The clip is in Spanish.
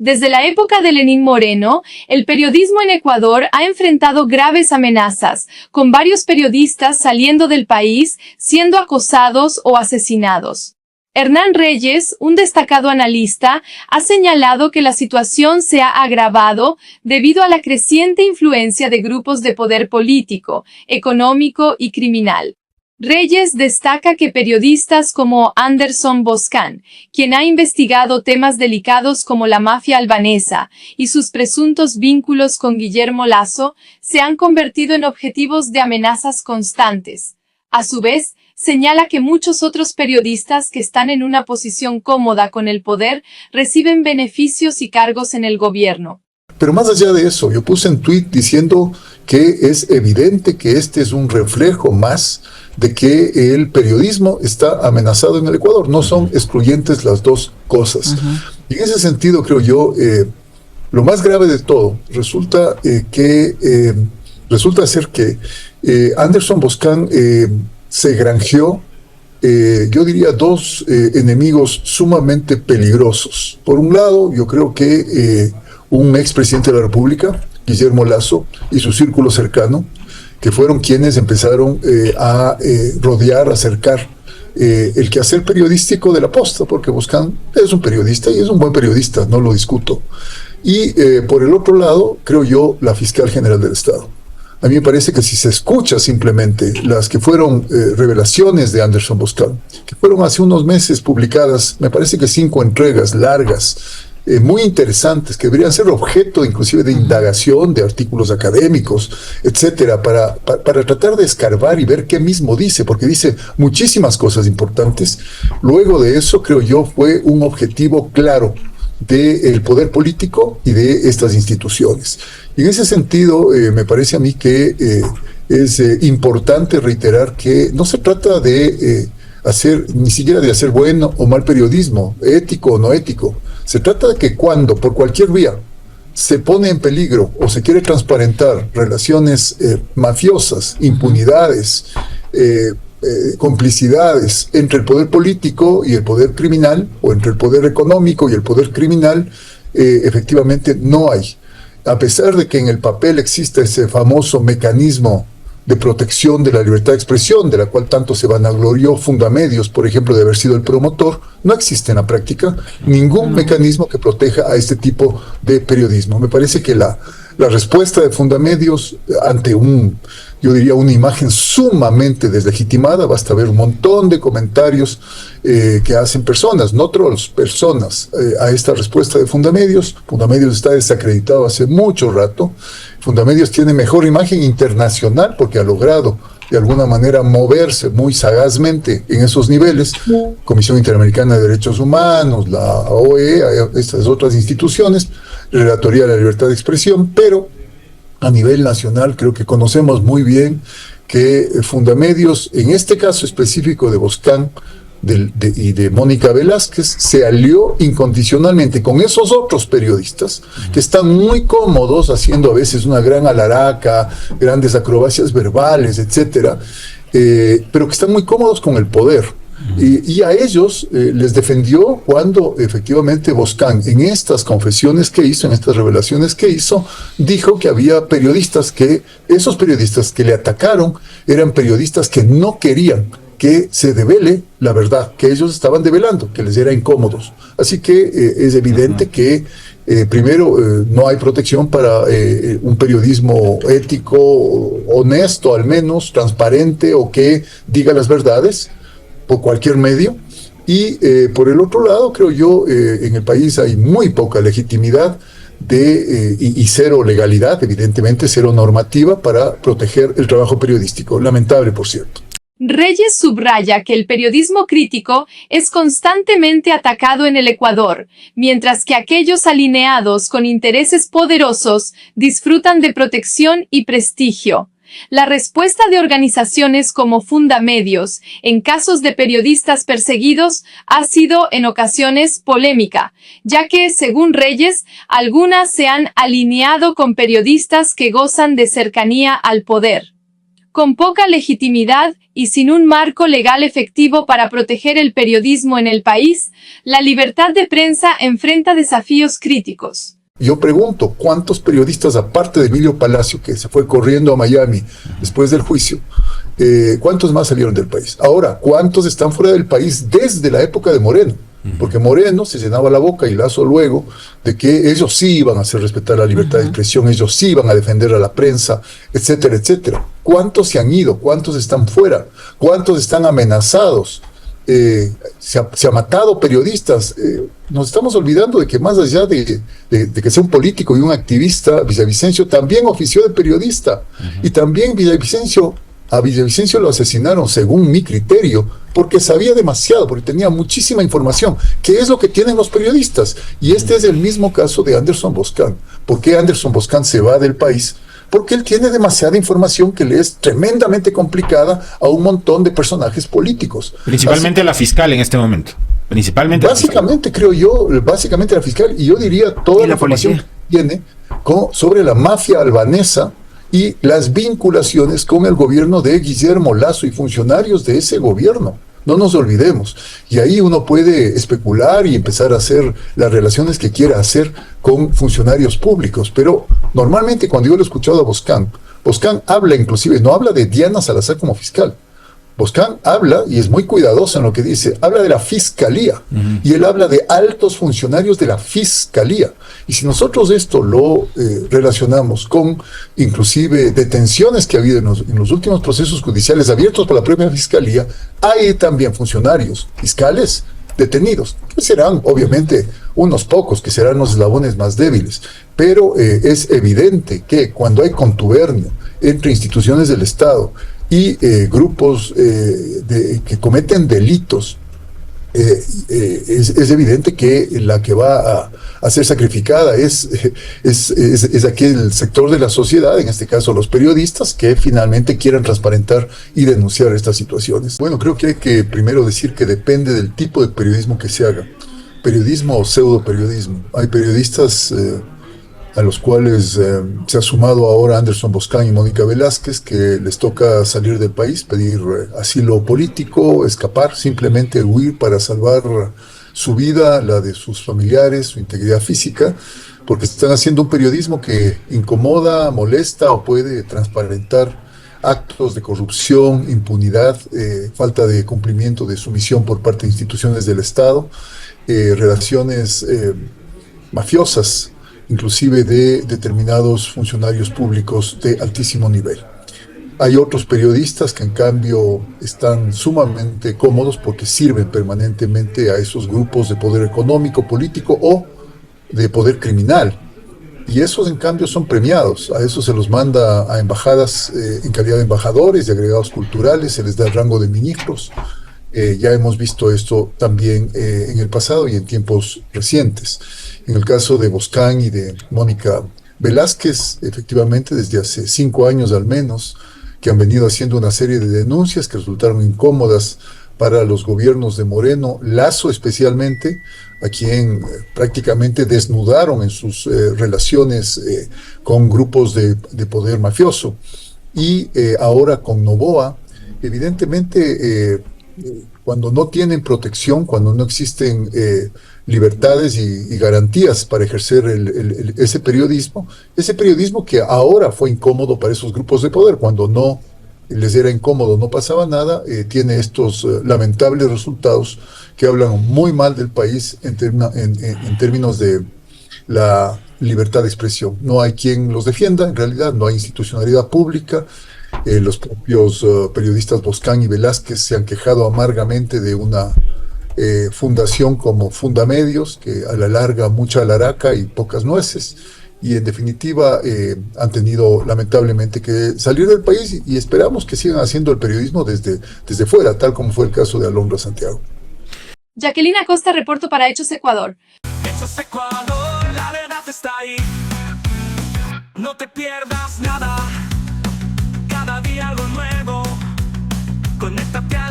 Desde la época de Lenín Moreno, el periodismo en Ecuador ha enfrentado graves amenazas, con varios periodistas saliendo del país, siendo acosados o asesinados. Hernán Reyes, un destacado analista, ha señalado que la situación se ha agravado debido a la creciente influencia de grupos de poder político, económico y criminal. Reyes destaca que periodistas como Anderson Boscan, quien ha investigado temas delicados como la mafia albanesa y sus presuntos vínculos con Guillermo Lasso, se han convertido en objetivos de amenazas constantes. A su vez, señala que muchos otros periodistas que están en una posición cómoda con el poder reciben beneficios y cargos en el gobierno. Pero más allá de eso, yo puse en tweet diciendo que es evidente que este es un reflejo más de que el periodismo está amenazado en el Ecuador. No son excluyentes las dos cosas. Y en ese sentido, creo yo, lo más grave de todo resulta ser que Anderson Boscan se granjeó, yo diría, dos enemigos sumamente peligrosos. Por un lado, yo creo que un expresidente de la República, Guillermo Lasso, y su círculo cercano, que fueron quienes empezaron a rodear, a cercar el quehacer periodístico de la Posta, porque Boscan es un periodista y es un buen periodista, no lo discuto. Y por el otro lado, creo yo, la fiscal general del Estado. A mí me parece que si se escucha simplemente las que fueron revelaciones de Anderson Boscan, que fueron hace unos meses publicadas, me parece que 5 entregas largas, muy interesantes, que deberían ser objeto inclusive de indagación, de artículos académicos, etcétera, para tratar de escarbar y ver qué mismo dice, porque dice muchísimas cosas importantes. Luego de eso, creo yo, fue un objetivo claro del poder político y de estas instituciones. Y en ese sentido, me parece a mí que es importante reiterar que no se trata de ni siquiera de hacer buen o mal periodismo, ético o no ético. Se trata de que cuando, por cualquier vía, se pone en peligro o se quiere transparentar relaciones mafiosas, impunidades, complicidades entre el poder político y el poder criminal, o entre el poder económico y el poder criminal, efectivamente no hay. A pesar de que en el papel existe ese famoso mecanismo de protección de la libertad de expresión, de la cual tanto se vanaglorió Fundamedios, por ejemplo, de haber sido el promotor, no existe en la práctica ningún mecanismo que proteja a este tipo de periodismo. Me parece que la respuesta de Fundamedios ante yo diría, una imagen sumamente deslegitimada, basta ver un montón de comentarios que hacen personas, no trolls, personas, a esta respuesta de Fundamedios. Fundamedios está desacreditado hace mucho rato. Fundamedios tiene mejor imagen internacional porque ha logrado de alguna manera moverse muy sagazmente en esos niveles. Comisión Interamericana de Derechos Humanos, la OEA, estas otras instituciones, Relatoría de la Libertad de Expresión, pero a nivel nacional creo que conocemos muy bien que Fundamedios, en este caso específico de Boscan y de Mónica Velázquez, se alió incondicionalmente con esos otros periodistas que están muy cómodos haciendo a veces una gran alaraca, grandes acrobacias verbales, etcétera, pero que están muy cómodos con el poder. Y a ellos les defendió cuando efectivamente Boscan, en estas confesiones que hizo, en estas revelaciones que hizo, dijo que había periodistas esos periodistas que le atacaron eran periodistas que no querían que se devele la verdad, que ellos estaban develando, que les era incómodos. Así que es evidente que primero no hay protección para un periodismo ético, honesto al menos, transparente, o que diga las verdades por cualquier medio. Y por el otro lado, creo yo, en el país hay muy poca legitimidad y cero legalidad, evidentemente cero normativa para proteger el trabajo periodístico. Lamentable, por cierto. Reyes subraya que el periodismo crítico es constantemente atacado en el Ecuador, mientras que aquellos alineados con intereses poderosos disfrutan de protección y prestigio. La respuesta de organizaciones como Fundamedios en casos de periodistas perseguidos ha sido en ocasiones polémica, ya que, según Reyes, algunas se han alineado con periodistas que gozan de cercanía al poder. Con poca legitimidad y sin un marco legal efectivo para proteger el periodismo en el país, la libertad de prensa enfrenta desafíos críticos. Yo pregunto, ¿cuántos periodistas, aparte de Emilio Palacio, que se fue corriendo a Miami después del juicio, cuántos más salieron del país? Ahora, ¿cuántos están fuera del país desde la época de Moreno? Porque Moreno se llenaba la boca y Lazo luego de que ellos sí iban a hacer respetar la libertad de expresión, ellos sí iban a defender a la prensa, etcétera, etcétera. ¿Cuántos se han ido? ¿Cuántos están fuera? ¿Cuántos están amenazados? Se ha matado periodistas. Nos estamos olvidando de que más allá de que sea un político y un activista, Villavicencio también ofició de periodista. Y también a Villavicencio lo asesinaron, según mi criterio, porque sabía demasiado, porque tenía muchísima información, que es lo que tienen los periodistas. Y este es el mismo caso de Anderson Boscan. ¿Por qué Anderson Boscan se va del país? Porque él tiene demasiada información que le es tremendamente complicada a un montón de personajes políticos. Principalmente a la fiscal en este momento. Básicamente, creo yo, básicamente la fiscal, y yo diría toda la información que tiene sobre la mafia albanesa y las vinculaciones con el gobierno de Guillermo Lasso y funcionarios de ese gobierno. No nos olvidemos. Y ahí uno puede especular y empezar a hacer las relaciones que quiera hacer con funcionarios públicos. Pero normalmente cuando yo lo he escuchado a Boscan habla inclusive, no habla de Diana Salazar como fiscal. Boscan habla, y es muy cuidadoso en lo que dice, habla de la fiscalía, y él habla de altos funcionarios de la fiscalía. Y si nosotros esto lo relacionamos con inclusive detenciones que ha habido en los últimos procesos judiciales abiertos por la propia fiscalía, hay también funcionarios fiscales detenidos, que serán obviamente unos pocos, que serán los eslabones más débiles, pero es evidente que cuando hay contubernio entre instituciones del Estado y grupos que cometen delitos, es evidente que la que va a ser sacrificada es aquel sector de la sociedad, en este caso los periodistas, que finalmente quieran transparentar y denunciar estas situaciones. Bueno, creo que hay que primero decir que depende del tipo de periodismo que se haga. Periodismo o pseudo periodismo. Hay periodistas a los cuales se ha sumado ahora Anderson Boscan y Mónica Velázquez, que les toca salir del país, pedir asilo político, escapar, simplemente huir para salvar su vida, la de sus familiares, su integridad física, porque están haciendo un periodismo que incomoda, molesta o puede transparentar actos de corrupción, impunidad, falta de cumplimiento de su misión por parte de instituciones del Estado, relaciones mafiosas, inclusive de determinados funcionarios públicos de altísimo nivel. Hay otros periodistas que en cambio están sumamente cómodos porque sirven permanentemente a esos grupos de poder económico, político o de poder criminal. Y esos en cambio son premiados, a esos se los manda a embajadas en calidad de embajadores, de agregados culturales, se les da el rango de ministros. Ya hemos visto esto también en el pasado y en tiempos recientes. En el caso de Boscan y de Mónica Velázquez, efectivamente desde hace 5 años al menos, que han venido haciendo una serie de denuncias que resultaron incómodas para los gobiernos de Moreno, Lasso especialmente, a quien prácticamente desnudaron en sus relaciones con grupos de poder mafioso. Y ahora con Noboa, evidentemente cuando no tienen protección, cuando no existen libertades y garantías para ejercer ese periodismo que ahora fue incómodo para esos grupos de poder, cuando no les era incómodo, no pasaba nada, tiene estos lamentables resultados que hablan muy mal del país en términos de la libertad de expresión. No hay quien los defienda, en realidad no hay institucionalidad pública. Los propios periodistas Boscan y Velázquez se han quejado amargamente de una fundación como Fundamedios, que a la larga mucha alaraca y pocas nueces, y en definitiva han tenido lamentablemente que salir del país, y esperamos que sigan haciendo el periodismo desde fuera, tal como fue el caso de Alondra Santiago. Jacqueline Acosta, reporto para Hechos Ecuador. Hechos Ecuador, la verdad está ahí. No te pierdas nada, cada día algo nuevo. Conéctate a